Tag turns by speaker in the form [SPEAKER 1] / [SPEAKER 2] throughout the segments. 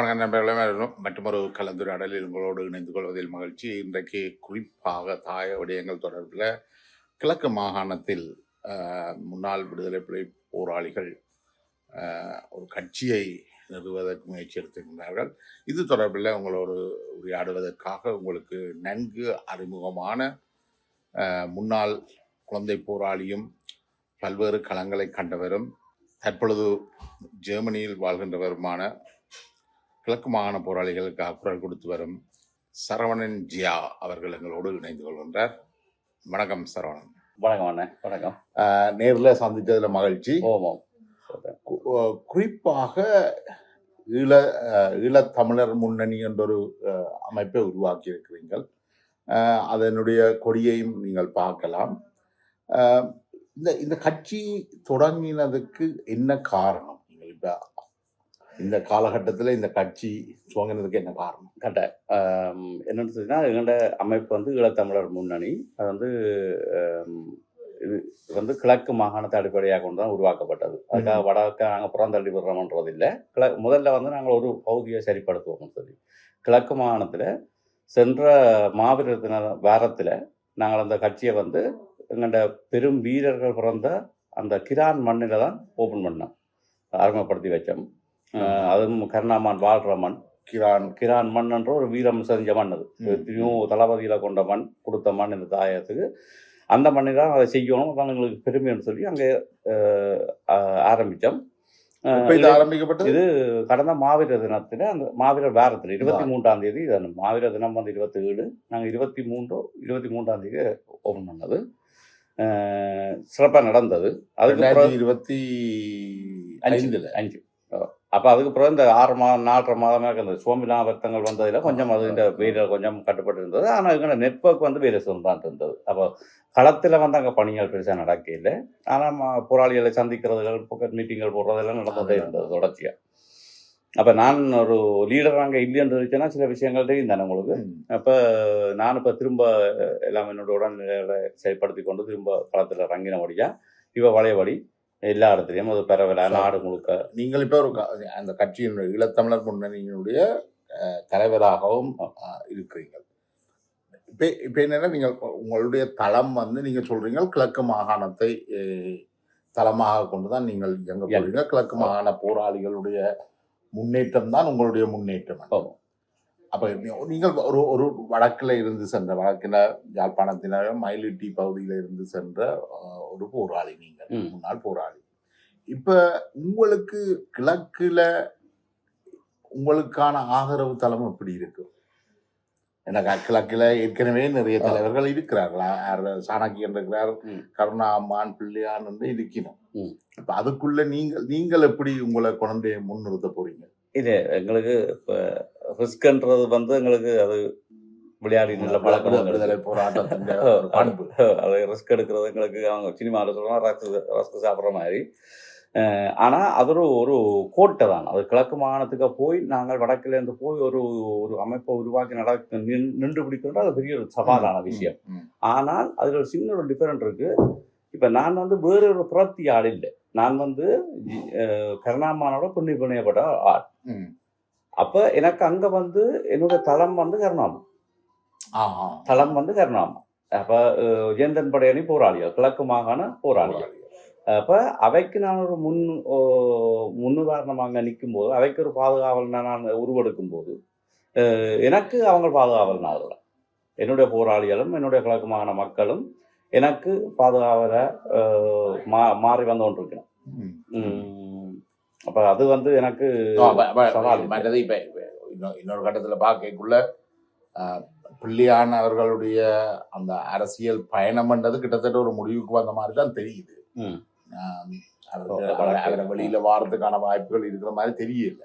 [SPEAKER 1] வணக்கம் நண்பர்களே, மற்றொரு கலந்துரையாடலில் உங்களோடு இணைந்து கொள்வதில் மகிழ்ச்சி. இன்றைக்கு குறிப்பாக தாய விடயங்கள் தொடர்பில் கிழக்கு மாகாணத்தில் முன்னாள் விடுதலை புலி போராளிகள் ஒரு கட்சியை நிறுவுவதற்கு முயற்சி எடுத்திருக்கிறார்கள். இது தொடர்பில் உங்களோடு உரையாடுவதற்காக உங்களுக்கு நன்கு அறிமுகமான முன்னாள் குழந்தை போராளியும் பல்வேறு களங்களை கண்டவரும் தற்பொழுது ஜெர்மனியில் வாழ்கின்றவருமான கிழக்கு மாகாண போராளிகளுக்கு குரல் கொடுத்து வரும் சரவணன் ஜியா அவர்கள் எங்களோடு இணைந்து கொள்கின்றார். வணக்கம் சரவணன்.
[SPEAKER 2] வணக்கம் அண்ணே. வணக்கம்.
[SPEAKER 1] நேரில் சந்தித்ததில் மகிழ்ச்சி. குறிப்பாக ஈழத்தமிழர் முன்னணி என்றொரு அமைப்பை உருவாக்கி இருக்கிறீர்கள். அதனுடைய கொடியையும் நீங்கள் பார்க்கலாம். இந்த கட்சி தொடங்கினதுக்கு என்ன காரணம்? நீங்கள் இப்போ இந்த காலகட்டத்தில் இந்த கட்சி துவங்கினதுக்கு என்ன காரணம்?
[SPEAKER 2] என்னன்னு சொன்னா, எங்களோட அமைப்பு வந்து ஈழத்தமிழர் முன்னணி. அது இது கிழக்கு மாகாணத்தை அடிப்படையாக கொண்டு தான் உருவாக்கப்பட்டது. அதுக்காக வடக்க நாங்கள் புறந்தள்ளி விடுறோம்ன்றது இல்லை. முதல்ல வந்து நாங்கள் ஒரு பகுதியை சரிப்படுத்துவோம்னு சொல்லி கிழக்கு மாகாணத்தில் சென்ற மாவீரர் தின வாரத்தில் நாங்கள் அந்த கட்சியை வந்து எங்களோட பெரும் வீரர்கள் பிறந்த அந்த கிரான் மண்ணில் தான் ஓப்பன் பண்ணோம், அறிமுகப்படுத்தி வச்சோம். அதுவும் கருணாமான் வாழ்கிற மண், கிரான் மண் என்ற ஒரு வீரம் செஞ்ச மண். அது எத்தனையோ தளபதியில் கொண்ட மண், கொடுத்த மண் இந்த தாயத்துக்கு. அந்த மண்ணை தான் அதை செய்யணும், அதான் எங்களுக்கு பெருமைன்னு சொல்லி அங்கே ஆரம்பித்தோம். இது கடந்த மாவீரர் தினத்தில், அந்த மாவீரர் வாரத்தில் 23ஆம் தேதி, மாவீரர் தினம் வந்து 27, நாங்கள் 23ஆம் தேதி ஓப்பன் பண்ணது. சிறப்பாக நடந்தது. அதுக்கு 25 அப்போ அதுக்கப்புறம் இந்த 6 மாதம் 4.5 மாதமாக இந்த சோமிலா வருத்தங்கள் வந்ததில் கொஞ்சம் அது இந்த வெயிலில் கொஞ்சம் கட்டுப்பட்டு இருந்தது. ஆனால் எங்களோட நெட்வொர்க் வந்து வேறு தான் இருந்தது. அப்போ களத்தில் வந்து அங்கே பணிகள் பெருசாக நடக்கல. ஆனால் போராளிகளை சந்திக்கிறதுகள், பாக்கெட் மீட்டிங்கள் போடுறதெல்லாம் நடந்ததே இருந்தது தொடர்ச்சியாக. அப்போ நான் ஒரு லீடர் அங்கே இல்லைன்னு இருந்துச்சுன்னா சில விஷயங்கள் தெரியும் தானே உங்களுக்கு. அப்போ நான் இப்போ திரும்ப எல்லாம் என்னோட உடல்நிலைகளை செயல்படுத்தி கொண்டு திரும்ப களத்தில் இறங்கினபடியாக இப்போ வளையபடி எல்லா இடத்துலையும் அது பரவல நாடு முழுக்க.
[SPEAKER 1] நீங்கள் இப்போ ஒரு அந்த கட்சியினுடைய ஈழத்தமிழர் முன்னணியினுடைய தலைவராகவும் இருக்கிறீர்கள். இப்போ என்னன்னா, நீங்கள் உங்களுடைய தளம் வந்து நீங்கள் சொல்றீங்க கிழக்கு மாகாணத்தை தளமாக கொண்டு தான் நீங்கள் இயங்க போறீங்க. கிழக்கு மாகாண போராளிகளுடைய முன்னேற்றம் தான் உங்களுடைய முன்னேற்றம். அப்போ நீங்கள் ஒரு வடக்கில் இருந்து சென்ற, வடக்கில் யாழ்ப்பாணத்தின மயிலிட்டி பகுதியில் இருந்து சென்ற ஒரு போராளி, நீங்கள் முன்னாள் போராளி. இப்போ உங்களுக்கு கிழக்கில் உங்களுக்கான ஆதரவு தளம் எப்படி இருக்கு? ஏன்னா கிழக்கில் ஏற்கனவே நிறைய தலைவர்கள் இருக்கிறார்கள். சாணக்கியன் இருக்கிறார், கருணாமான், பிள்ளையான் என்று இருக்கணும். இப்போ அதுக்குள்ள நீங்கள் எப்படி உங்களை குழந்தைய முன்னிறுத்த போறீங்க?
[SPEAKER 2] இது எங்களுக்கு இப்போ ரிஸ்க்ன்றது வந்து எங்களுக்கு அது விளையாடி நல்ல பழக்கம்,
[SPEAKER 1] விடுதலை போராட்டத்தின் பண்பு.
[SPEAKER 2] அது ரிஸ்க் எடுக்கிறது எங்களுக்கு அவங்க சினிமாவில் சொல்லுவாங்க ரஸ்க் சாப்பிட்ற மாதிரி. ஆனால் அது ஒரு கோட்டை தான். அது கிழக்கு மாகாணத்துக்கு போய் நாங்கள் வடக்கிலேருந்து போய் ஒரு அமைப்பை உருவாக்கி நின்று பிடிக்கிறது அது பெரிய ஒரு சவாலான விஷயம். ஆனால் அதில் ஒரு சின்ன ஒரு டிஃபரெண்ட் இருக்குது. இப்போ நான் வந்து வேற ஒரு புரத்தி ஆள் இல்லை. நான் வந்து கருணாமானோட பிணையப்பட்ட ஆள். அப்போ எனக்கு அங்கே வந்து என்னோட தளம் வந்து கருணாமன். அப்போ ஜெயந்தன் படையணி போராளிகள், கிழக்கு மாகாண போராளிகள். அப்போ அவைக்கு நான் ஒரு முன்னுதாரணமாக நிற்கும் போது, அவைக்கு ஒரு பாதுகாவல் நான் உருவெடுக்கும் போது எனக்கு அவங்க பாதுகாவல் ஆகலை. என்னுடைய போராளிகளும் என்னுடைய கிழக்கு மாகாண மக்களும் எனக்கு பாதுகாவலை மாறி வந்து கொண்டிருக்கணும். அப்போ அது வந்து எனக்கு
[SPEAKER 1] சவால். இன்னொரு கட்டத்தில் பார்க்கக்குள்ள பிள்ளையான் அவர்களுடைய அந்த அரசியல் பயணம்ன்றது கிட்டத்தட்ட ஒரு முடிவுக்கு வந்த மாதிரி தான் தெரியுது. அவரை வெளியில வாரத்துக்கான வாய்ப்புகள் இருக்கிற மாதிரி தெரியல.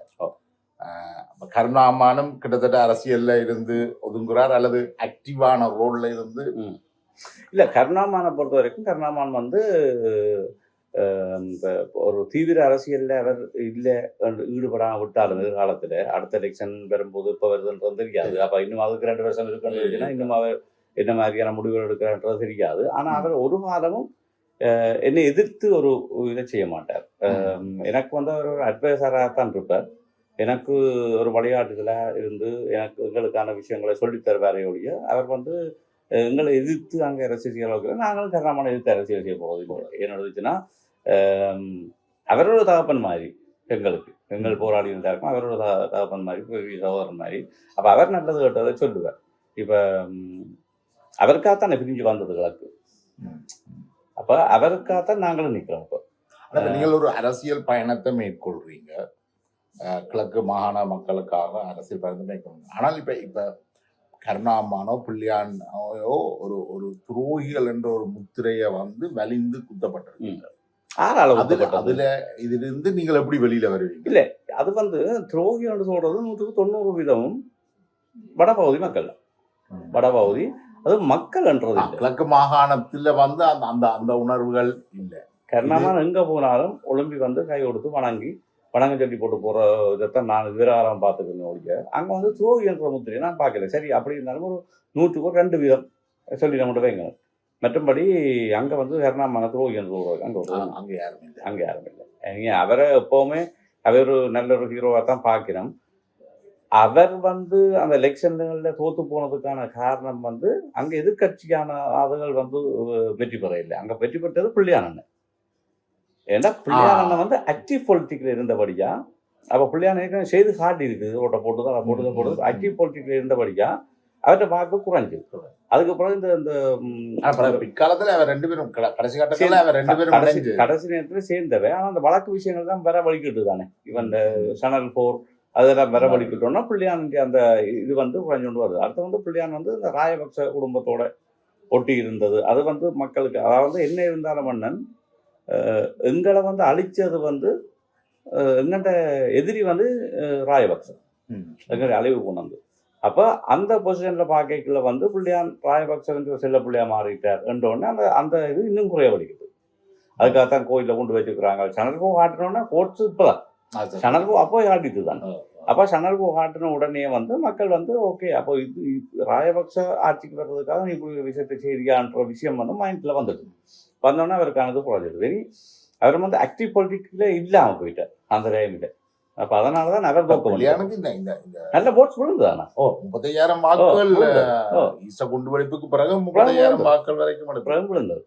[SPEAKER 1] கருணாமானும் கிட்டத்தட்ட அரசியல்ல இருந்து ஒதுங்குறார் அல்லது ஆக்டிவான ரோல்ல இருந்து
[SPEAKER 2] இல்ல. கருணாமானை பொறுத்த வரைக்கும் கருணாமான் வந்து ஒரு தீவிர அரசியல்ல அவர் இல்லை ஈடுபடாம விட்டாலும் எதிர்காலத்துல அடுத்த எலெக்ஷன் வரும்போது இப்ப வருதுன்றது தெரியாது. அப்ப இன்னும் அதுக்கு 2 வருஷம் இருக்குன்னு இன்னும் அவர் என்ன மாதிரியான முடிவுகள் எடுக்கிறான்றது தெரியாது. ஆனா அவர் ஒரு காலமும் என்னை எதிர்த்து ஒரு இதை செய்ய மாட்டார். எனக்கு வந்து அவர் ஒரு அட்வைசராகத்தான் இருப்பார். எனக்கு ஒரு வழிகாட்டுதலாக இருந்து எங்களுக்கான விஷயங்களை சொல்லித் தருவாரே ஒழிய அவர் வந்து எங்களை எதிர்த்து அங்கே அரசியல் செய்ய அளவுக்கு நாங்களும் கர்ணாமனை எதிர்த்து அரசியல் செய்ய போகிறது இல்லை. என்னதுச்சுன்னா அவரோட தகப்பன் மாதிரி எங்கள் போராடி இருந்தாருக்கும் அவரோட தகப்பன் மாதிரி பெரிய சகோதரன் மாதிரி. அப்போ அவர் நல்லது கேட்டதை சொல்லுவார். இப்போ அவருக்காகத்தான் பிரிஞ்சு வந்தது கிழக்கு. அப்போ அவருக்காகத்தான் நாங்களும் நிற்கிறோம். இப்போ
[SPEAKER 1] நீங்கள் ஒரு அரசியல் பயணத்தை மேற்கொள்றீங்க, கிழக்கு மாகாண மக்களுக்காக அரசியல் பயணத்தை மேற்கொள்றீங்க. ஆனால் இப்போ கருணாமானோ பிள்ளையானோ ஒரு துரோகிகள் என்ற ஒரு முத்திரையை வலிந்து குத்தப்பட்டிருக்கீங்க. அதுல இதிலிருந்து நீங்கள் எப்படி வெளியில வருவீங்க?
[SPEAKER 2] இல்ல, அது துரோகி என்று சொல்றது 90% வடபகுதி மக்கள். வடபகுதி அது மக்கள் என்றது
[SPEAKER 1] கிழக்கு மாகாணத்துல அந்த அந்த உணர்வுகள் இல்லை.
[SPEAKER 2] கர்ணாமான் எங்க போனாலும் ஒலிம்பி கை கொடுத்து வணங்க சொல்லி போட்டு போற இதைத்தான் நான் வீராரம் பார்த்துக்கணும் ஒழிய அங்க துரோகி என்ற முத்திரையை நான் பார்க்கல. சரி, அப்படி இருந்தாலும் ஒரு 100க்கு 2 வீதம் சொல்லி நம்ம வைங்க. மற்றபடி அங்க கருணாமான துரோகி என்று
[SPEAKER 1] அங்க
[SPEAKER 2] யாரும் இல்லை. நீங்க அவரை எப்பவுமே அவர் நல்ல ஒரு ஹீரோவா தான் பார்க்கிறோம். அவர் அந்த எலெக்ஷன்ல தோத்து போனதுக்கான காரணம் அங்க எதிர்கட்சியான ஆளுகள் வெற்றி பெற இல்லை. அங்க வெற்றி பெற்றது பிள்ளையானண்ணன். ஏன்னா பிள்ளையானண்ணன் ஆக்டிவ் பொலிட்டிக்ல இருந்தபடியா, அப்ப பிள்ளையான செய்து காட்டி இருக்குது, ஓட்ட போட்டுதான் ஆக்டிவ் பொலிட்டிக்ல இருந்தபடியா அவர்கிட்ட பார்க்க குறைஞ்சு. அதுக்கப்புறம் இந்த
[SPEAKER 1] பிற்காலத்துல அவர் 2 பேரும் கடைசி கட்டத்துல அவர் 2 பேரும்
[SPEAKER 2] கடைசி நேரத்துல சேர்ந்தவை. ஆனா அந்த வழக்கு விஷயங்கள் தான் வர வலிக்கிட்டு தானே. இவன் சேனல் 4 அதெல்லாம் வர வலிக்கிட்டோம்னா பிள்ளையானுக்கு அந்த இது குறைஞ்சு கொண்டு வருது. அடுத்து பிள்ளையான் இந்த ராயபக்ச குடும்பத்தோட ஒட்டி இருந்தது. அது மக்களுக்கு, அதாவது என்ன இருந்தாலும் மன்னன் எங்களை அழிச்சது எங்கள்கிட்ட எதிரி ராயபக்ச எங்களை அழிவு கொண்டு. அப்போ அந்த பொசிஷன்ல பார்க்கல பிள்ளையான் ராயபக்ச செல்ல பிள்ளையா மாறிட்டார் என்றோடனே அந்த இது இன்னும் குறைய வலிக்குது. அதுக்காகத்தான் கோயிலில் கொண்டு வச்சுக்கிறாங்க. சனல்கோ காட்டணும்னா கோர்ட்ஸ் இப்போதான் சனல்கோ அப்போ காட்டிட்டு தான். அப்போ சனல்கோ காட்டின உடனே மக்கள் ஓகே, அப்போ இது ராயபக்ச ஆட்சிக்கு வர்றதுக்காக நீ இப்படி விஷயத்தை செய்தியான்ற விஷயம் மைண்ட்ல வந்தோடனே அவருக்கானது குறைஞ்சது. வெரி அவர் ஆக்டிவ் பொலிட்டிக்ல இல்லாமல் போயிட்டார் அந்த டைம்ல. அப்ப அதனாலதான் நகர் நல்ல போட்ஸ் விழுந்துதானா
[SPEAKER 1] 35,000 வாக்குகள் குண்டுவெடிப்புக்கு பிறகு 30,000 வாக்குகள் வரைக்கும்
[SPEAKER 2] விழுந்தது.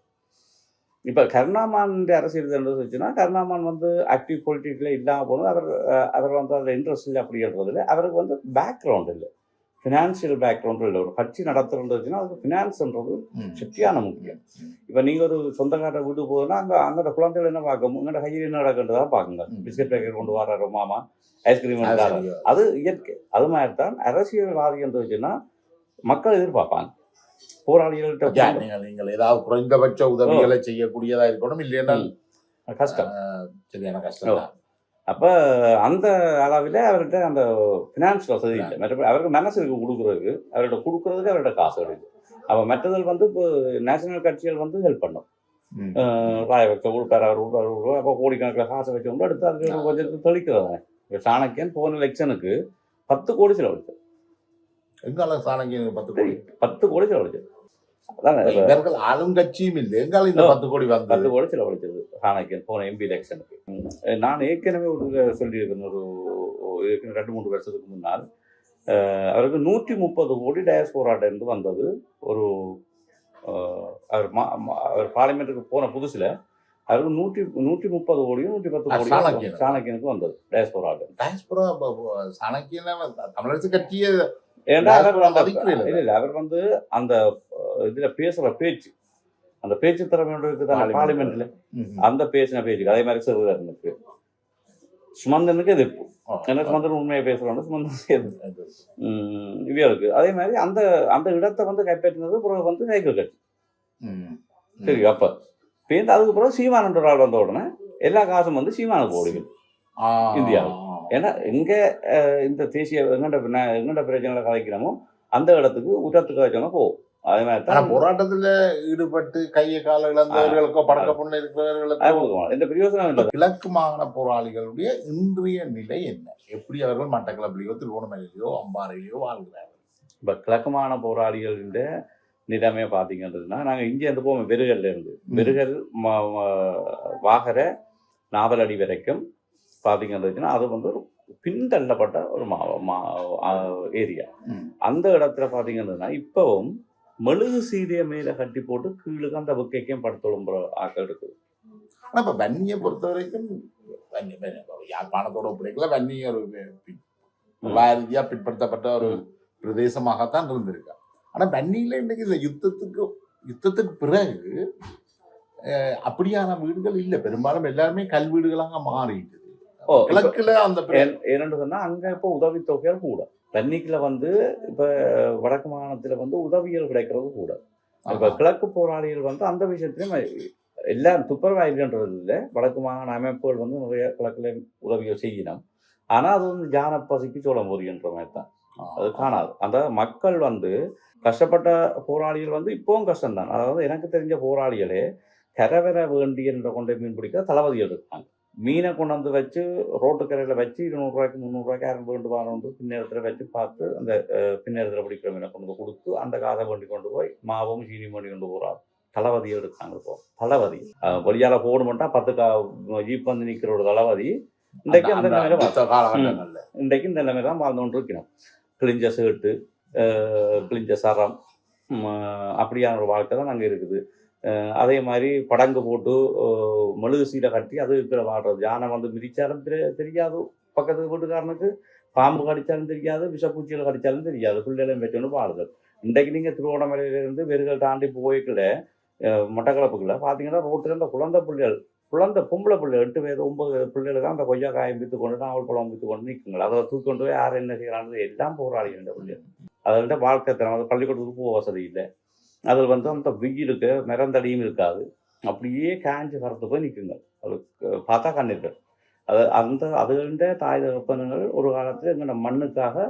[SPEAKER 2] இப்ப கருணாமான் அரசியல் இருந்துச்சுன்னா கருணாமான் ஆக்டிவ் பொலிட்டிக்ல இல்லாம போனது. அவர் அதில் இன்ட்ரெஸ்ட் இல்லை அப்படின்றதுல அவருக்கு பேக்ரவுண்ட் இல்லை, ஃபினான்சியல் பேக்ரவுண்ட் இல்லை. ஒரு கட்சி நடத்துறதுன்னா அதுக்கு ஃபினான்ஸ்ன்றது சக்தியான முக்கியம். இப்போ நீங்கள் ஒரு சொந்தக்கார வீட்டு போகுதுன்னா அங்கே குழந்தைகள் என்ன பார்க்கும், உங்கள்கிட்ட கையில் என்ன நடக்கின்றதான் பார்க்குங்க. பிஸ்கட் பேக்கெட் கொண்டு வர்றாரு மாமா, ஐஸ்கிரீம் அது இயற்கை. அது மாதிரி தான் அரசியல்வாதி இருந்துச்சுன்னா மக்கள் எதிர்பார்ப்பாங்க. போராளிகள்கிட்ட
[SPEAKER 1] நீங்கள் ஏதாவது குறைந்தபட்ச உதவிகளை செய்யக்கூடியதா இருக்கணும், இல்லைன்னா
[SPEAKER 2] கஷ்டம்,
[SPEAKER 1] சரியான கஷ்டம்.
[SPEAKER 2] அப்போ அந்த அளவில் அவர்கிட்ட அந்த ஃபினான்ஸ் வசதி இல்லை. மற்றபடி அவருக்கு மனசுக்கு கொடுக்குறதுக்கு அவர்கிட்ட காசு கிடையாது. அப்போ மற்றதில் இப்போ நேஷனல் கட்சிகள் ஹெல்ப் பண்ணும். ராயபக்ச கொடுப்பார், அவர் கொடுப்பார். அப்போ கோடிக்கணக்கில் காசை வச்சு கொண்டு அடுத்து அதுக்கு கொஞ்சம் தெளிக்கிறதானே. இப்போ சாணக்கியன் போன எலெக்ஷனுக்கு 10 கோடி செலவழிச்சு.
[SPEAKER 1] எங்கால சாணக்கியன்
[SPEAKER 2] 10 கோடி செலவழிச்சு.
[SPEAKER 1] ஆளுங்கட்சியும் இல்லை, எங்கால இந்த 10 கோடி
[SPEAKER 2] 10 கோடி செலவழிச்சது சாணக்கியன் போன எம்பி எலெக்ஷனுக்கு. நான் ஏற்கனவே சொல்லியிருக்கேன், ஒரு 2-3 வருஷத்துக்கு முன்னால் அவருக்கு 130 கோடி டயஸ்போராட்ட இருந்து வந்தது. ஒரு அவர் பார்லிமெண்ட்டுக்கு போன புதுசுல அவருக்கு 130 கோடியும் 110 கோடியும் சாணக்கியனுக்கு வந்தது டயஸ்போராட்ட.
[SPEAKER 1] தமிழரசு கட்சியே
[SPEAKER 2] ஏன்னா அவர் அந்த இதுல பேசுற பேச்சு, அந்த பேச்சு திறமையோட இருக்குதான் பார்லிமெண்ட்ல. அந்த பேசின பேச்சுக்கு அதே மாதிரி சிறுவனுக்கு சுமந்தனுக்கு எதிர்ப்பு. ஏன்னா சுமந்தன் உண்மையை பேசுறோம், சுமந்தனுக்கு எதிர்ப்பு இவருக்கு. அதே மாதிரி அந்த அந்த இடத்தை கைப்பற்றினது பிறகு சைக்கிள் கட்சி. சரி, அப்ப பேருந்து அதுக்கு பிறகு சீமான் என்ற ஆள் வந்த உடனே எல்லா காசும் சீமானுக்கு ஓடுகள் இந்தியாவில். ஏன்னா எங்க இந்த தேசிய எங்கண்ட பிரச்சனைகளை கதைக்கிறோமோ அந்த இடத்துக்கு உற்றத்துக்கு வச்சோம்னா போகும். அதே மாதிரி தான்
[SPEAKER 1] போராட்டத்துல ஈடுபட்டு கையை கால இழந்தவர்களுக்கோ படக்க பொண்ணு இருக்கிறவர்களுக்கோ
[SPEAKER 2] இந்த பிரயோசனம் இல்லை.
[SPEAKER 1] கிழக்கு மாகாண போராளிகளுடைய இன்றைய நிலை என்ன? எப்படி அவர்கள் மட்டக்களப்பிலையோ திருகோணமலையிலையோ அம்பாறையிலையோ வாழ்கிறார்கள்?
[SPEAKER 2] இப்ப கிழக்கு மாகாண போராளிகளின் நிலைமையை பார்த்தீங்கன்னா நாங்கள் இங்கே இருந்து போவோம் வெறுகல்ல இருந்து வெறுகல் வாகரை நாவலடி வரைக்கும் பார்த்தீங்கன்னா அது பின்தள்ளப்பட்ட ஒரு ஏரியா. அந்த இடத்துல பார்த்தீங்கன்னா இப்பவும் மெழுகு சீரிய மேலே கட்டி போட்டு கீழுக்கு அந்த புக்கைக்கும் படுத்தொழும்புற ஆக்கள் இருக்குது.
[SPEAKER 1] ஆனா இப்ப வன்னியை பொறுத்த வரைக்கும் யாழ்ப்பாணத்தோட ஒப்படைக்கல வன்னி ஒரு ரீதியா பிற்படுத்தப்பட்ட ஒரு பிரதேசமாகத்தான் இருந்திருக்கு. ஆனா வன்னியில இன்னைக்கு இந்த யுத்தத்துக்கு பிறகு அப்படியான வீடுகள் இல்ல, பெரும்பாலும் எல்லாருமே கல் வீடுகளாக மாறிட்டு கிழக்குல அந்த
[SPEAKER 2] என்னன்னு சொன்னா அங்க இப்போ உதவித்தொகைகள் கூட வன்னிக்குல வந்து இப்ப வடக்கு மாகாணத்துல வந்து உதவிகள் கிடைக்கிறது கூட. இப்ப கிழக்கு போராளிகள் வந்து அந்த விஷயத்திலும் எல்லாம் துப்புரவாயில்ன்றது இல்லை. வடக்கு மாகாண அமைப்புகள் வந்து நிறைய கிழக்குல உதவிகள் செய்யணும். ஆனா அது வந்து ஜான பசிக்கு சோளம் பொறின்ற மாதிரி தான், அது காணாது. அந்த மக்கள் வந்து கஷ்டப்பட்ட போராளிகள் வந்து இப்பவும் கஷ்டம்தான். அதாவது எனக்கு தெரிஞ்ச போராளிகளே கரைவர வேண்டிய கொண்டே மீன் பிடிக்க தளபதிகள் இருக்காங்க. மீனை கொண்டு வந்து வச்சு ரோட்டுக்கரையில் வச்சு 200 ரூபாய்க்கு 300 ரூபாய்க்கு யாரும் வேண்டு வாங்க பின்னேரத்தில் வச்சு பார்த்து அந்த பின்னேரத்தில் பிடிக்கிற மீனை கொண்டு வந்து கொடுத்து அந்த காசை வேண்டி கொண்டு போய் மாவும் சீனி வேண்டி கொண்டு போகிறார் தளபதிகள் இருக்காங்க. இப்போ தளபதி வழியால போகணுமெண்டா 10 ஜீப் வந்து நிற்கிற ஒரு தளபதி இன்றைக்கு அந்த நிலைமையில இன்றைக்கு இந்த நிலைமை தான் வாழ்ந்து கொண்டு இருக்கணும். கிழிஞ்ச சேட்டு, கிழிஞ்ச சரம், அப்படியான ஒரு வாழ்க்கை தான் அங்கே இருக்குது. அதே மாதிரி படங்கு போட்டு மெழுகு சீலை கட்டி அது இருக்கிற வாழ்றது. யானை வந்து மிதிச்சாலும் தெரியாது, பக்கத்து வீட்டுக்காரனுக்கு பாம்பு கடிச்சாலும் தெரியாது, விஷப்பூச்சிகள் கடிச்சாலும் தெரியாது, பிள்ளைகளையும் வச்சோன்னு வாழுதல். இன்றைக்கு நீங்கள் திருவோணமலையிலேருந்து வெறுகள் தாண்டி போய்க்கல மட்டக்களப்புக்குள்ள பார்த்தீங்கன்னா ரோட்டில் இந்த குழந்தை பொம்பளை பிள்ளை 8 வயது 9 பிள்ளைகள் தான் அந்த கொய்யா காயம் விற்று கொண்டு நாவல் பழம் விற்று கொண்டு நிற்குங்கள். அதை தூக்கி கொண்டு போய் யார் என்ன செய்யறாங்க எல்லாம் போராளிகள் இந்த பிள்ளைகள். அதில் வாழ்க்கை தரம், அது பள்ளிக்கூடத்துக்கு போக வசதி இல்லை. அதில் வந்து அந்த வெயிலுக்கு மிரந்தடியும் இருக்காது, அப்படியே காஞ்சி கறத்து போய் நிற்குங்க. அது பார்த்தா கண்ணிருக்கு. அதுகிட்ட தாய் தகப்பனுங்கள் ஒரு காலத்தில் எங்களோட மண்ணுக்காக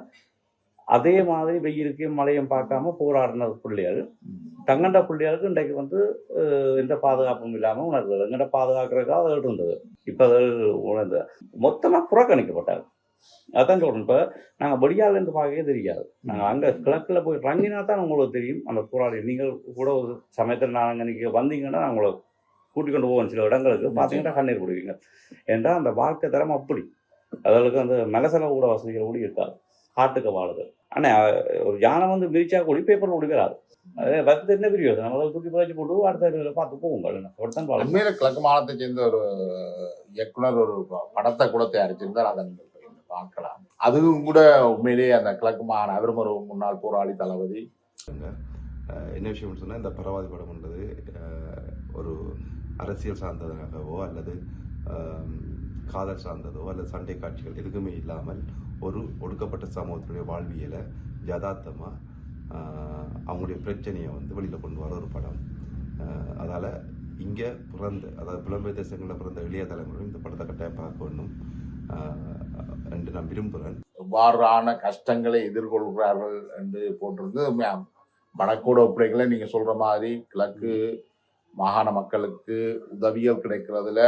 [SPEAKER 2] அதே மாதிரி வெயிலுக்கும் மழையும் பார்க்காம போராடின பிள்ளைகள் தங்கண்ட பிள்ளைகளுக்கு இன்றைக்கு வந்து எந்த பாதுகாப்பும் இல்லாமல் உணர்ந்தது. எங்கள்கிட்ட பாதுகாக்கிறதுக்காக அது இருந்தது. இப்போ அது உணர்ந்து மொத்தமாக புறக்கணிக்கப்பட்டாங்க. அதான் சொல்கிறேன். இப்போ நாங்கள் வெளியாலேருந்து பார்க்கவே தெரியாது. நாங்கள் அங்கே கிழக்கில் போய் ரங்கினா தான் உங்களுக்கு தெரியும் அந்த போராளி. நீங்கள் கூட ஒரு சமயத்தில் நாங்கள் நீங்கள் வந்தீங்கன்னா நான் உங்களை கூட்டிக் கொண்டு போவோம் சில இடங்களுக்கு. பார்த்தீங்கன்னா கண்ணீர் கொடுவீங்க. ஏன்னா அந்த வாழ்க்கை தரம் அப்படி. அதற்கு அந்த மலசல கூட வசதிகள் கூட இருக்காது. காட்டுக்கு வாழுது. ஆனால் ஒரு யானை வந்து மிதிச்சா கூடி பேப்பர் முடிக்கிறாரு. அது என்ன பிரிவு நம்ம தூக்கி புதைச்சி போட்டு அடுத்த பார்த்து போவோம்.
[SPEAKER 1] உண்மையில கிழக்கு மாநிலத்தை சேர்ந்த ஒரு இயக்குனர் ஒரு படத்தை கூட தயாரிச்சிருந்தார், அதை நீங்கள் பார்க்கலாம். அதுவும் கூட உண்மையிலேயே அந்த கிழக்கு மாகாண அவரும் ஒரு முன்னாள் போராளி தளபதி.
[SPEAKER 3] என்ன விஷயம் சொன்னால் இந்த பரவாதி படம் என்பது ஒரு அரசியல் சார்ந்ததாகவோ அல்லது காதல் சார்ந்ததோ அல்லது சண்டை காட்சிகள் எதுக்குமே இல்லாமல் ஒரு ஒடுக்கப்பட்ட சமூகத்துடைய வாழ்வியலை யதார்த்தமாக அவங்களுடைய பிரச்சனையை வந்து வெளியில் கொண்டு வர ஒரு படம். அதால் இங்கே அதாவது புலம்பெயர் தேசங்களில் பிறந்த இளைய தலைமுறையும் இந்த படத்தை கட்டாயம் பார்க்க வேண்டும் என்று நான் விரும்புகிறேன்.
[SPEAKER 1] எவ்வாறான கஷ்டங்களை எதிர்கொள்கிறார்கள் என்று போட்டிருந்து வடக்கூட ஒப்படைகளை நீங்கள் சொல்கிற மாதிரி கிழக்கு மாகாண மக்களுக்கு உதவிகள் கிடைக்கிறதுல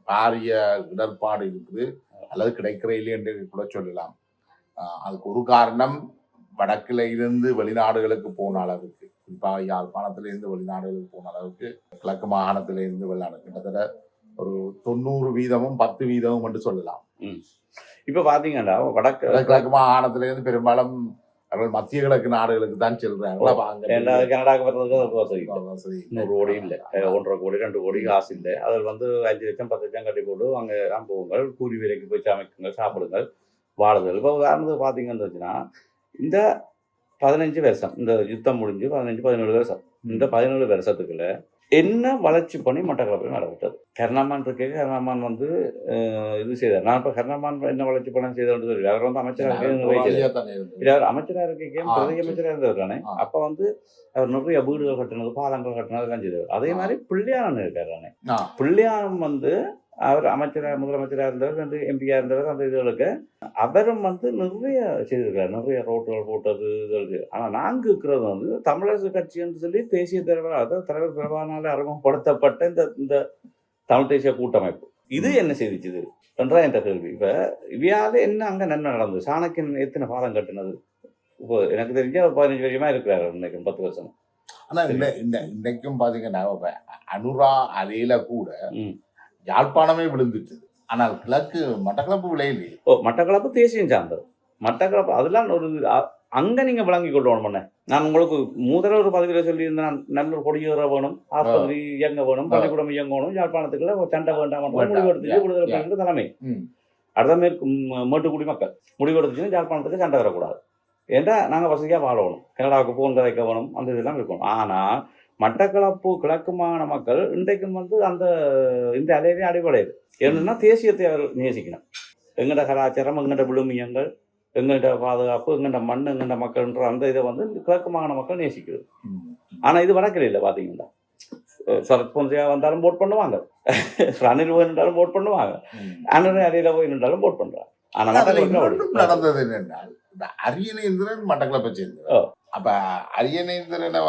[SPEAKER 1] பாரிய இடர்பாடு இருக்குது, அல்லது கிடைக்கிற இல்லை என்று கூட சொல்லலாம். அதுக்கு ஒரு காரணம் வடக்கில் இருந்து வெளிநாடுகளுக்கு போன அளவுக்கு, குறிப்பாக யாழ்ப்பாணத்திலிருந்து வெளிநாடுகளுக்கு போன அளவுக்கு கிழக்கு மாகாணத்திலிருந்து வெளிநாடு கிட்டத்தட்ட ஒரு 90% 10% என்று சொல்லலாம்.
[SPEAKER 2] இப்போ பார்த்தீங்கன்னா
[SPEAKER 1] கிழக்கு மாகாணத்திலிருந்து பெரும்பாலும் அவர்கள் மத்திய கிழக்கு நாடுகளுக்கு தான் செல்றாங்க.
[SPEAKER 2] கனடாக்கு வசதி 100 கோடி இல்லை, 1.5 கோடி 2 கோடி காசு இல்லை. அதில் வந்து 5 லட்சம் 10 லட்சம் கட்டி போட்டு அங்கே தான் போகுங்கள், கூலி விலைக்கு போய் சமைக்குங்கள், சாப்பிடுங்கள், வாழுதல். இப்போ உதாரணத்துக்கு பார்த்தீங்கன்னு வச்சுன்னா இந்த 15 வருஷம் இந்த யுத்தம் முடிஞ்சு 15-17 வருஷம், இந்த 17 வருஷத்துக்குள்ள என்ன வளர்ச்சி பண்ணி மட்டக்களப்பில் நடந்துட்டது. கருணாமான் இருக்கே, கருணாமான் வந்து இது செய்தார். நான் இப்போ கருணாமான் என்ன வளர்ச்சி பண்ண செய்தார்னு சொல்லி அவர் வந்து அமைச்சராக இல்லை, அவர் அமைச்சராக இருக்கே பிரதி அமைச்சராக இருந்தவர் தானே. அப்போ வந்து அவர் நிறைய வீடுகள் கட்டினது, பாலங்கள் கட்டினது எல்லாம் செய்தவர். அதே மாதிரி பிள்ளையானன் இருக்கார் தானே. பிள்ளையானம் வந்து அவர் அமைச்சராக முதலமைச்சராக இருந்தவர், 2 எம்பியாக இருந்தவர். அந்த இதுகளுக்கு அவரும் வந்து நிறைய செய்திருக்காரு, நிறைய ரோட்டுகள் போட்டது இதுகளுக்கு. ஆனால் நாங்கள் இருக்கிறது வந்து தமிழரசு கட்சின்னு சொல்லி தேசிய தலைவர், அதாவது தலைவர் பிரபானால அறிமுகப்படுத்தப்பட்ட இந்த தமிழ் தேசிய கூட்டமைப்பு இது என்ன செய்திச்சுது என்றா என்ற கேள்வி. இப்போ இவையால என்ன அங்கே நன்மை நடந்தது? சாணக்கியன் எத்தனை பாலம் கட்டினது? இப்போ எனக்கு தெரிஞ்ச 15 வருஷமா இருக்கிறாரு, இன்னைக்கு 10 வருஷம்.
[SPEAKER 1] ஆனால் இன்னைக்கும் பார்த்தீங்கன்னா அனுரா அலையில கூட யாழ்ப்பாணமே விழுந்துட்டு, ஆனால் கிழக்கு மட்டக்களப்பு விளையிலே.
[SPEAKER 2] மட்டக்களப்பு தேசியம் சார்ந்தது. மட்டக்களப்பு அதெல்லாம் ஒரு அங்கே நீங்கள் விளங்கி கொள்ளணும் பண்ண. நான் உங்களுக்கு முதல்ல ஒரு பதவியில் சொல்லியிருந்தேன், நல்ல ஒரு கொடியேற வேணும், ஆஸ்பத்திரி இயங்க வேணும், பள்ளிக்கூடம் இயங்கணும், யாழ்ப்பாணத்துக்குள்ள சண்டை வேண்டாம் முடிவெடுத்துச்சு விடுதலை புலிகளுக்கு தலைமை. அடுத்த மேட்டுக்குடி மக்கள் முடிவெடுத்துச்சுன்னா யாழ்ப்பாணத்துக்கு சண்டை வரக்கூடாது. ஏன்டா நாங்கள் வசதியாக வாழணும், கனடாவுக்கு போன் கதைக்க வேணும், அந்த இதெல்லாம் இருக்கணும். ஆனால் மட்டக்களப்பு கிழக்கு மாகாண மக்கள் இன்றைக்கும் அந்த இந்த அலையிலே அடிப்படையில் என்னன்னா தேசியத்தை அவர் நேசிக்கணும். எங்கள்ட கலாச்சாரம், எங்கள்ட விழுமியங்கள், எங்கள்ட பாதுகாப்பு, எங்கள்ட மண், எங்கள்ட மக்கள்ன்ற அந்த இதை கிழக்கு மாகாண மக்கள் நேசிக்கிறது. ஆனால் இது வடக்கில் இல்லை. பார்த்தீங்கன்னா சரத் பொன்சேகா வந்தாலும் போட் பண்ணுவாங்க, ரணில் போயிருந்தாலும் போட் பண்ணுவாங்க, அண்ணன் அறையில் போயிருந்தாலும் போட் பண்ணுறாங்க. ஆனால் மட்டக்களப்பு
[SPEAKER 1] நடந்தது என்னென்னால் அரியநேந்திரன் மட்டக்களப்பை சேர்ந்தவர். அப்ப அரியநேந்திரனை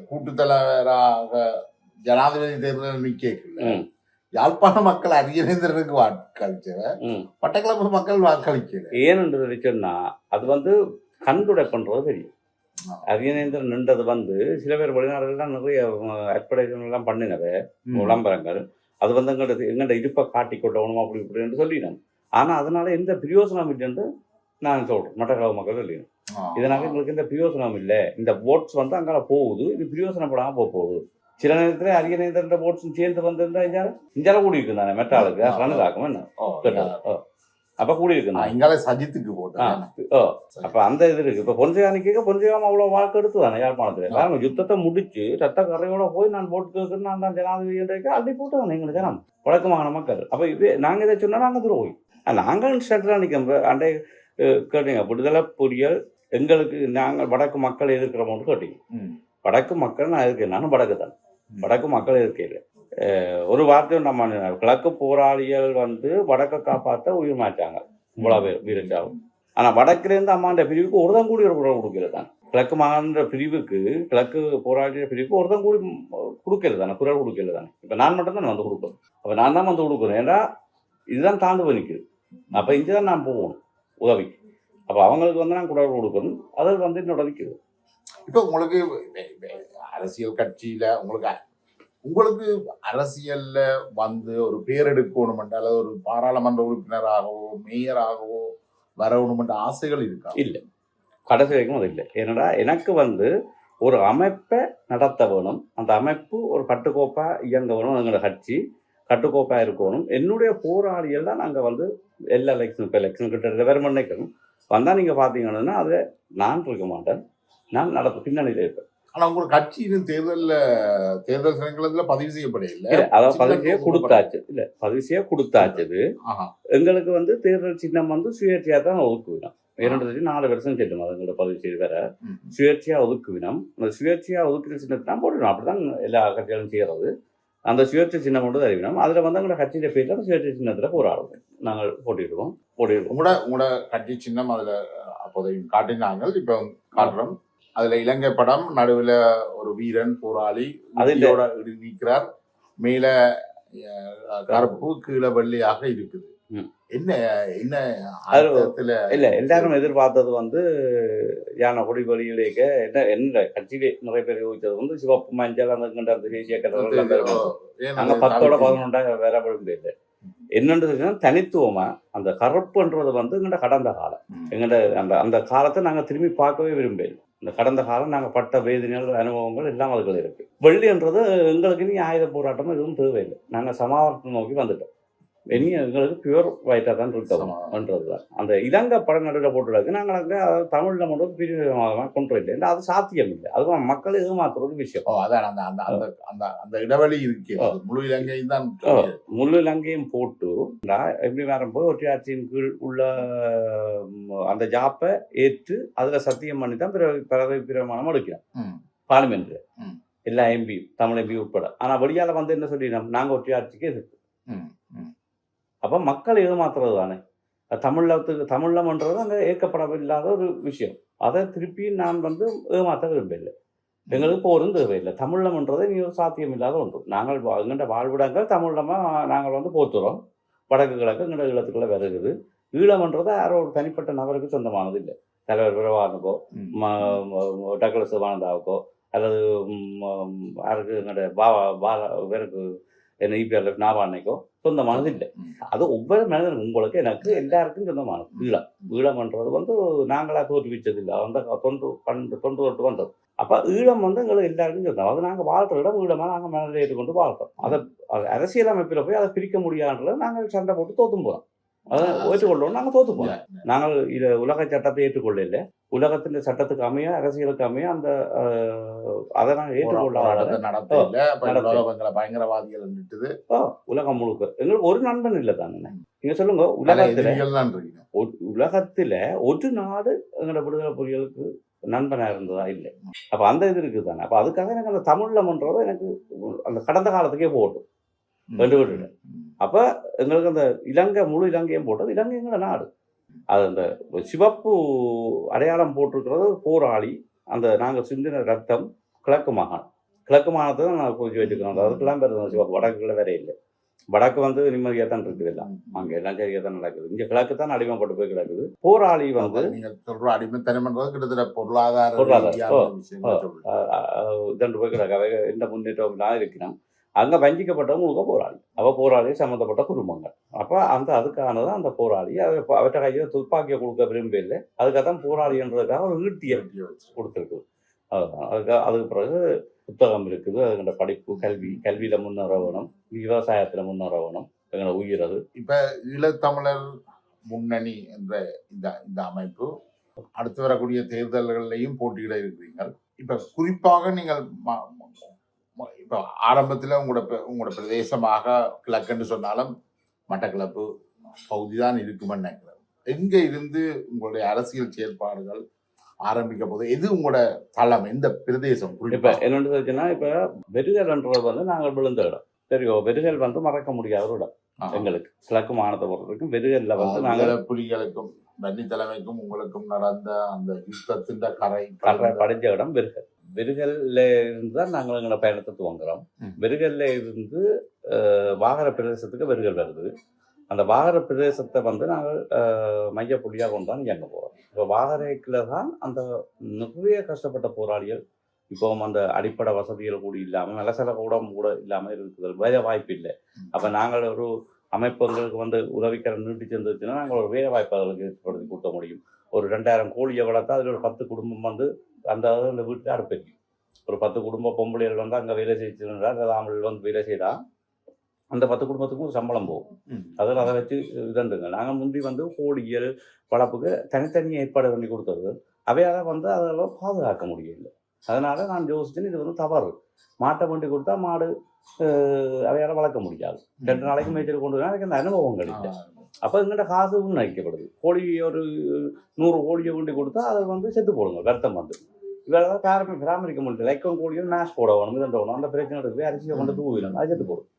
[SPEAKER 1] கூட்டு தலைவராக ஜனாதிபதி தேர்தல் நிக்கல யாழ்ப்பாண மக்கள் அரியநேந்திரனுக்கு வாக்களிச்சவர், மட்டக்களப்பு மக்கள் வாக்களிக்கல.
[SPEAKER 2] ஏன்னு சொன்னா அது கண்டுடை பண்றது தெரியும். அரியநேந்திரன் நின்றது சில பேர் வெளிநாடுகள்லாம் நிறைய அட்வர்டைஸ்மெண்ட் எல்லாம் பண்ணினவே விளம்பரங்கள், அது எங்கள்ட இருப்பை காட்டி கொட்டணும் அப்படி இப்படின்னு சொல்லினோம். ஆனா அதனால எந்த பிரயோசனம் இல்லைன்னு நான் சொல்றேன். மட்டக்களப்பு மக்கள் இல்லைன்னு இதனால எங்களுக்கு இந்த பிரயோசனம் இல்லை. இந்த போட்ஸ் அங்கே போகுது, இது பிரயோசனப்படாம போகுது. சில நேரத்தில் அரியநேந்திரன் போட்ஸும் சேர்ந்து வந்திருந்தா இஞ்சால கூடி இருக்கு தானே மெட்டாளுக்கு ரனுக்காக்கும் என்ன அப்ப கூடி இருக்கு
[SPEAKER 1] சஜித்துக்கு போட்டு.
[SPEAKER 2] அப்ப அந்த இது இருக்கு. இப்ப பொன்சேகா பொன்சேகாம அவ்வளவு வாக்கு எடுத்து தானே யாழ்ப்பாணத்துல நாங்க யுத்தத்தை முடிச்சு ரத்த கரையோட போய் நான் போட்டு கேட்கறேன், நான் தான் ஜனாதிபதி அள்ளி போட்டு தானே எங்களுக்கு ஜனம் வடக்கு மாகாண மக்கள். அப்ப இது நாங்க இதை சொன்னா நாங்க துரோகி. நாங்கள் ஸ்டேட்ல நிற்கும் அண்டை கேட்டீங்க விடுதலை புலிகள் எங்களுக்கு நாங்கள் வடக்கு மக்கள் எதிர்க்கிறோம்னு கேட்டீங்க. வடக்கு மக்கள் நான் எதிர்க்கிறேன், நானும் வடக்கு தான். வடக்கு மக்கள் எதிர்க்கல. ஒரு வார்த்தையும் நம்ம கிழக்கு போராளிகள் வடக்கை காப்பாற்ற உயிர் மாற்றாங்க இவ்வளவு பேர் வீரச்சாவும். ஆனா வடக்குலேருந்து அம்மாண்ட பிரிவுக்கு ஒருதான் கூடி ஒரு குரல் கொடுக்கல தான். கிழக்கு மாகாண பிரிவுக்கு கிழக்கு போராளிய பிரிவுக்கு ஒருதான் கூடி கொடுக்கல தானே, குரல் கொடுக்கல தானே. இப்ப நான் மட்டும் தான் கொடுக்கணும். அப்ப நான் தான் கொடுக்குறேன். ஏன்னா இதுதான் தாண்டு நிற்குது. அப்ப இங்கதான் நான் போகணும் உதவி. அப்ப அவங்களுக்கு நான் குரல் கொடுக்கணும். அது என்னோட நிற்குது.
[SPEAKER 1] இப்ப உங்களுக்கு அரசியல் கட்சியில உங்களுக்கு அரசியல்ல ஒரு பேர் எடுக்கணும் அல்லது ஒரு பாராளுமன்ற உறுப்பினராகவோ மேயராகவோ வரணும் என்ற ஆசைகள் இருக்கா?
[SPEAKER 2] இல்லை, கடைசி வரைக்கும் அது இல்லை. ஏன்னா எனக்கு ஒரு அமைப்பை நடத்த வேணும், அந்த அமைப்பு ஒரு கட்டுக்கோப்பா இயங்க வேணும், எங்களோட கட்சி கட்டுக்கோப்பா இருக்கணும். என்னுடைய போராளிகள் தான் நாங்கள் எல்லா எலெக்ஷன் இப்போ எலெக்ஷன் கிட்ட வேறு மண்ணைக்கணும் வந்தால் நீங்கள் பார்த்தீங்கன்னா அதை நான் இருக்க மாட்டேன், நான் பின்னணியில் இருப்பேன்.
[SPEAKER 1] ஆனா உங்களுக்கு கட்சியின் தேர்தல் சங்கத்துல பதிவு செய்யப்படல.
[SPEAKER 2] அதாவது பதிவு செய்ய கொடுத்தாச்சு. இல்ல பதிவு செய்ய கொடுத்தாச்சு. எங்களுக்கு தேர்தல் சின்னம் சுயேட்சையா தான் ஒதுக்குவினோம். 2 வருஷம் செல்லும் அதுங்களோட பதிவு செய்து வேற சுயேட்சையா ஒதுக்குவினோம். அந்த சுயேட்சையா ஒதுக்கிற சின்னத்தை தான் போட்டுவிடும். அப்படிதான் எல்லா கட்சிகளும் செய்யறது. அந்த சுயேட்சை சின்னம் மட்டும் அறிவினோம். அதுல எங்களோட கட்சியில பேர்ல சுயேட்சை சின்னத்துல போராடுவோம், நாங்கள் போட்டிடுவோம்.
[SPEAKER 1] உங்களோட கட்சி சின்னம் அதுல அப்போதையும் காட்டினாங்க, இப்ப காட்டுறோம். அதுல இலங்கை படம், நடுவுல ஒரு வீரன் போராளி நிற்கிறார், மேல கருப்பு கீழே வெள்ளையாக இருக்குது. என்ன என்ன
[SPEAKER 2] இல்ல எல்லாரும் எதிர்பார்த்தது யானை கொடி வழியிலேக்க என்ன கட்சியிலே நிறைய பேர் யோசிச்சது சிவப்பு மஞ்சள் அந்த தேசிய கலர் நாங்க 10-11 வேற முடியாது. என்னன்றது தனித்துவமா அந்த கருப்புன்றது எங்கள்ட கடந்த காலம், எங்கள்ட அந்த காலத்தை நாங்க திரும்பி பார்க்கவே விரும்பல. இந்த கடந்த காலம் நாங்கள் பட்ட வேதனைகள் அனுபவங்கள் எல்லாம் அதுகள் இருக்கு. வெள்ளின்றது எங்களுக்கு இனி ஆயுத போராட்டம் எதுவும் தேவையில்லை. நாங்கள் சமாதானத்தை நோக்கி வந்துட்டோம். இனி எங்களுக்கு பியூர் ஒயிட்டாக தான் இருக்கோம்ன்றது தான். அந்த இலங்கை படம் நடுவில் போட்டுருக்கு. நாங்கள் அங்கே தமிழில் மட்டும் பிரிவாக கொண்டு வரல. இல்லை, அது சாத்தியம் இல்லை. அதுவும் மக்கள் ஏமாத்துறது விஷயம்.
[SPEAKER 1] அதான் அந்த இடைவெளி இருக்கு. முழு இலங்கையும் தான்
[SPEAKER 2] முழு இலங்கையும் போட்டு எப்படி வரும்போது ஒற்றையாட்சியின் கீழ் உள்ள அந்த ஜாப்பை ஏற்று அதில் சத்தியம் பண்ணி தான் பதவி பிரமாணம் எடுக்கிறோம் பார்லிமெண்ட்ல. எல்லா எம்பி தமிழ் எம்பி உட்பட. ஆனால் வெளியால் என்ன சொல்லி நாங்கள் ஒற்றையாட்சிக்கு எதிர்ப்பு. அப்போ மக்கள் ஏமாத்துறது தானே. தமிழம்ன்றது அங்கே ஏற்கப்படவில்லாத ஒரு விஷயம். அதை திருப்பி நான் ஏமாற்ற விரும்பவில்லை. எங்களுக்கு போரும் தேவையில்லை. தமிழம்ன்றதை நீ ஒரு சாத்தியம் இல்லாத ஒன்று. நாங்கள் எங்கள்ட வாழ்விடங்கள் தமிழமாக நாங்கள் போத்துறோம். வடக்கு கிழக்கு எங்கள்ட ஈழத்துக்குள்ள வருகுது. ஈழம்ன்றது யாரோ ஒரு தனிப்பட்ட நபருக்கு சொந்தமானது இல்லை. தலைவர் பிரபாகரனுக்கோ டக்ளஸ் சிவானந்தாவுக்கோ அல்லது யாருக்கு எங்கள்ட வேருக்கு என்ன இபிஎல்எஃப் நாவாண்ணைக்கோ சொந்தமானது இல்லை. அது ஒவ்வொரு மனிதனுக்கும் உங்களுக்கு எனக்கு எல்லாருக்கும் சொந்தமானது. ஈழம்ன்றது வந்து நாங்களா தோற்றுவிச்சது இல்லை, அந்த தொண்டு வந்தது. அப்போ ஈழம் வந்து எங்களுக்கு எல்லாருக்கும் சொந்தம். அது நாங்கள் வாழ்கிற இடம் ஈழமாக நாங்கள் மனதில் ஏற்றுக்கொண்டு வாழ்கிறோம். அதை அரசியலமைப்பில் போய் அதை பிரிக்க முடியாதுன்றது நாங்கள் சண்டை போட்டு தோற்றும் போகிறோம். அதை ஏற்றுக்கொள்ளணும், நாங்கள் தோற்று போகிறோம். நாங்கள் இதை உலக சட்டத்தை ஏற்றுக்கொள்ள இல்லை, உலகத்தின் சட்டத்துக்கு அமைய அரசியலுக்கு அமைய அந்த அதை நாங்கள்
[SPEAKER 1] ஏற்றுக்கொள்ள பயங்கரவாதிகள்
[SPEAKER 2] உலகம் முழுக்க எங்களுக்கு ஒரு நண்பன் இல்லை தானே. நீங்க சொல்லுங்க, உலகத்துல ஒரு நாடு எங்களோட விடுதலை புலிகளுக்கு நண்பனா இருந்ததா இல்லை. அப்ப அந்த இது இருக்குது தானே. அப்ப அதுக்காக எனக்கு அந்த தமிழ்லன்றதை எனக்கு அந்த கடந்த காலத்துக்கே போட்டும் விட்டு. அப்ப எங்களுக்கு அந்த இலங்கை முழு இலங்கையும் போட்டது இலங்கை எங்களோட நாடு. அது அந்த சிவப்பு அடையாளம் போட்டிருக்கிறது போராளி. அந்த நாங்கள் சிந்தின ரத்தம் கிழக்கு மாகாணத்தை தான் நாங்கள் குறிச்சு வச்சுக்கிறோம். அதுக்கெல்லாம் பேர் சிவப்பு. வடக்குல வேற இல்லை. வடக்கு வந்து நிம்மதியாக தான் இருக்குது, எல்லாம் அங்கே எல்லாம் சரியாக தான் நடக்குது. இங்கே கிழக்கு தான் அடிமைப்பட்டு போய் கிடக்குது. போராளி வந்து
[SPEAKER 1] நீங்கள் சொல்ற அடிமைத்தனம் கிட்டத்தட்ட பொருளாதார
[SPEAKER 2] இதன்று போய் கிடக்கு. அவை எந்த முன்னேற்றம் தான் இருக்கிறோம். அங்கே வஞ்சிக்கப்பட்டவங்க போராளி. போராளி சம்மந்தப்பட்ட குடும்பங்கள். அப்போ அதுக்கானதான் அந்த போராளி. அவற்றை கையில் துப்பாக்கியை கொடுக்க விரும்பவில்லை. அதுக்காக தான் போராளின்றதுக்காக ஒரு ஈட்டியை கொடுத்துருக்குது. அதுக்கு பிறகு புத்தகம் இருக்குது, அதுங்களோட படிப்பு, கல்வியில முன்னேற வேணும், விவசாயத்துல முன்னேற வேணும், எங்களை உயிரது.
[SPEAKER 1] இப்ப ஈழத்தமிழர் முன்னணி என்ற இந்த அமைப்பு அடுத்து வரக்கூடிய தேர்தல்களையும் போட்டியிட இருக்கிறீங்க. இப்ப குறிப்பாக நீங்கள் இப்ப ஆரம்பத்துல உங்களோட பிரதேசமாக கிழக்குன்னு சொன்னாலும் மட்டக்களப்பு பகுதி தான் இருக்குமென்னு நினைக்கிறேன். எங்க இருந்து உங்களுடைய அரசியல் செயல்பாடுகள் ஆரம்பிக்க போது எது உங்களோட தளம், எந்த பிரதேசம்?
[SPEAKER 2] இப்ப என்னன்னு சொல்லிச்சுன்னா, இப்ப வெறுகல்ன்றது வந்து நாங்கள் விழுந்த இடம் தெரியும். வெறுகல் வந்து மறக்க முடியாத இடம் எங்களுக்கு. கிழக்கு மாகாணத்தை பொறுத்தவரைக்கும் வெறுகல்ல வந்து நாங்கள்
[SPEAKER 1] புலிகளுக்கும் வன்னி தலைமைக்கும் உங்களுக்கும் நடந்த அந்த யுத்தத்தின் கரை
[SPEAKER 2] படிஞ்ச இடம் வெறுகல். வெறுகல்ல இருந்து தான் நாங்கள் எங்களை பயணத்தை துவங்குறோம். வெறுகல்ல இருந்து வாகர பிரதேசத்துக்கு வெறுகல் வருது. அந்த வாகர பிரதேசத்தை வந்து நாங்கள் மையப்புள்ளியாக கொண்டு தான் இயங்க போகிறோம். இப்போ வாகரைக்குள்ள தான் அந்த நிறைய கஷ்டப்பட்ட போராளிகள் இப்போ அந்த அடிப்படை வசதிகள் கூட இல்லாமல் நிலசல கூட இல்லாமல் இருக்குது, வேலை வாய்ப்பு இல்லை. அப்போ நாங்கள் ஒரு அமைப்புங்களுக்கு வந்து உதவிக்கரம் நீட்டி செஞ்சுச்சுன்னா நாங்கள் ஒரு வேலை வாய்ப்பு அவர்களுக்கு ஏற்படுத்தி கொடுக்க முடியும். ஒரு 2000 கோழியை வளர்த்தா அதில் ஒரு 10 குடும்பம் வந்து அந்த வீட்டுக்கு அடுப்பெரியும். ஒரு 10 குடும்ப பொம்பளைகள் வந்து அங்கே வேலை செய்யணுன்றா, அந்த ஆம்பளை வந்து வேலை செய்தால் அந்த 10 குடும்பத்துக்கும் சம்பளம் போகும். அதில் அதை வச்சு இதண்டுங்க. நாங்கள் முந்தி வந்து கோழியல் வளர்ப்புக்கு தனித்தனியாக ஏற்பாடு பண்ணி கொடுத்தது. அவையால் வந்து அதெல்லாம் பாதுகாக்க முடியல. அதனால நான் யோசிச்சேன்னு இது வந்து தவறு. மாட்டை வண்டி கொடுத்தா மாடு அவையால் வளர்க்க முடியாது. 2 நாளைக்கு மேய்ச்சல் கொண்டு வந்தால் அதுக்கு அந்த அனுபவங்கள் இல்லை. அப்போ எங்கிட்ட காசு நினைக்கப்படுது. கோழி ஒரு 100 கோழியை கொண்டு கொடுத்தா அதை வந்து செத்து போடுங்க, வருத்தம் வந்து இவ்வளோ பராமரிக்க முடியல. லைக்கம் கோழியும் மேஷ் போடணும், இதண்டணும், அந்த பிரச்சனை இருக்குது. அரிசியை கொண்டு தூவிடணும், அது செத்து போடும்.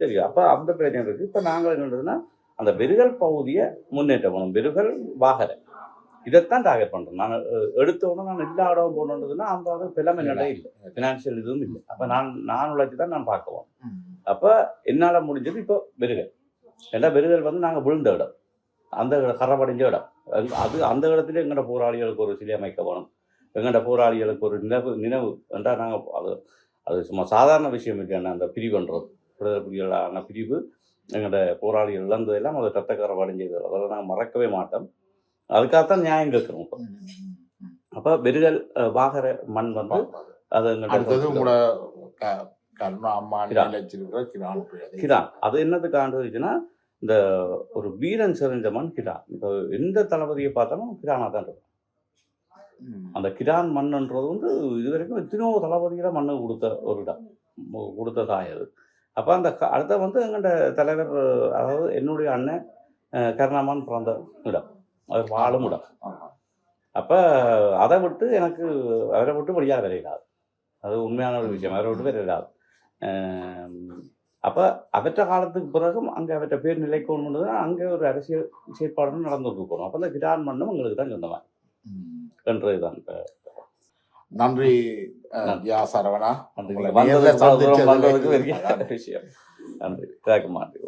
[SPEAKER 2] சரி, அப்போ அந்த பிரச்சனை இருக்குது. இப்போ நாங்கள் என்னதுன்னா அந்த வெறுகல் பகுதியை முன்னேற்ற போகணும். வெறுகல் வாகரை இதைத்தான் டார்கெட் பண்ணுறேன். நான் எடுத்தோடனே நான் எல்லா இடம் போகணுன்றதுன்னா அந்த பிள்ளைமை நிலை இல்லை, ஃபினான்ஷியல் இதுவும் இல்லை. அப்போ நான் உழைச்சி தான் நான் பார்க்குவோம். அப்போ என்னால் முடிஞ்சது இப்போ வெறுகல். ஏன்னா வெறுகல் வந்து நாங்கள் விழுந்த இடம், அந்த கரப்படைஞ்ச இடம். அந்த இடத்துல எங்களோட போராளிகளுக்கு ஒரு சிலை அமைக்க வேணும். எங்களோட போராளிகளுக்கு ஒரு நினைவு என்றால் நாங்கள் அது சும்மா சாதாரண விஷயம் இல்லைன்னா அந்த பிரிவுன்றது விடுதலை புலிகளான பிரிவு எங்களோட போராளிகள் இழந்ததெல்லாம் அதை ரத்தக்கரை அடைஞ்சது. அதெல்லாம் நாங்கள் மறக்கவே மாட்டோம். அதுக்காகத்தான் நியாயம் கேட்குறோம். இப்போ அப்போ வெறுகல் வாகர மண் வந்து அது கிரான். அது என்னதுக்கு ஆண்டுச்சுன்னா இந்த ஒரு வீரன் செறிஞ்ச மண் கிரான். இப்போ எந்த தளபதியை பார்த்தாலும் கிரானாக தான் இருக்கும். அந்த கிரான் மண்ணுன்றது வந்து இது வரைக்கும் எத்தனையோ தளபதிகளை மண்ணு கொடுத்த ஒரு இடம், கொடுத்த தாயது. அப்போ அந்த அடுத்த வந்து எங்கள்ட தலைவர், அதாவது என்னுடைய அண்ணன் கருணாமான் பிறந்த இடம், அவர் வாழும் இடம். அப்போ அதை விட்டு எனக்கு அவரை விட்டு வழியாக வரையிடாது. அது உண்மையான ஒரு விஷயம், அவரை விட்டு வரையிடாது. அப்போ அவற்ற காலத்துக்கு பிறகும் அங்கே அவற்ற பேர் நிலைக்கணும்னு அங்கே ஒரு அரசியல் செயற்பாடு நடந்துட்டு இருக்கணும். அப்போ அந்த கிரான் மண்ணும் உங்களுக்கு தான் சொந்தமாக என்றதுதான்.
[SPEAKER 1] நன்றி சரவணா,
[SPEAKER 2] வந்ததுக்கு பெரிய விஷயம். நன்றி. கேட்க மாட்டேன்.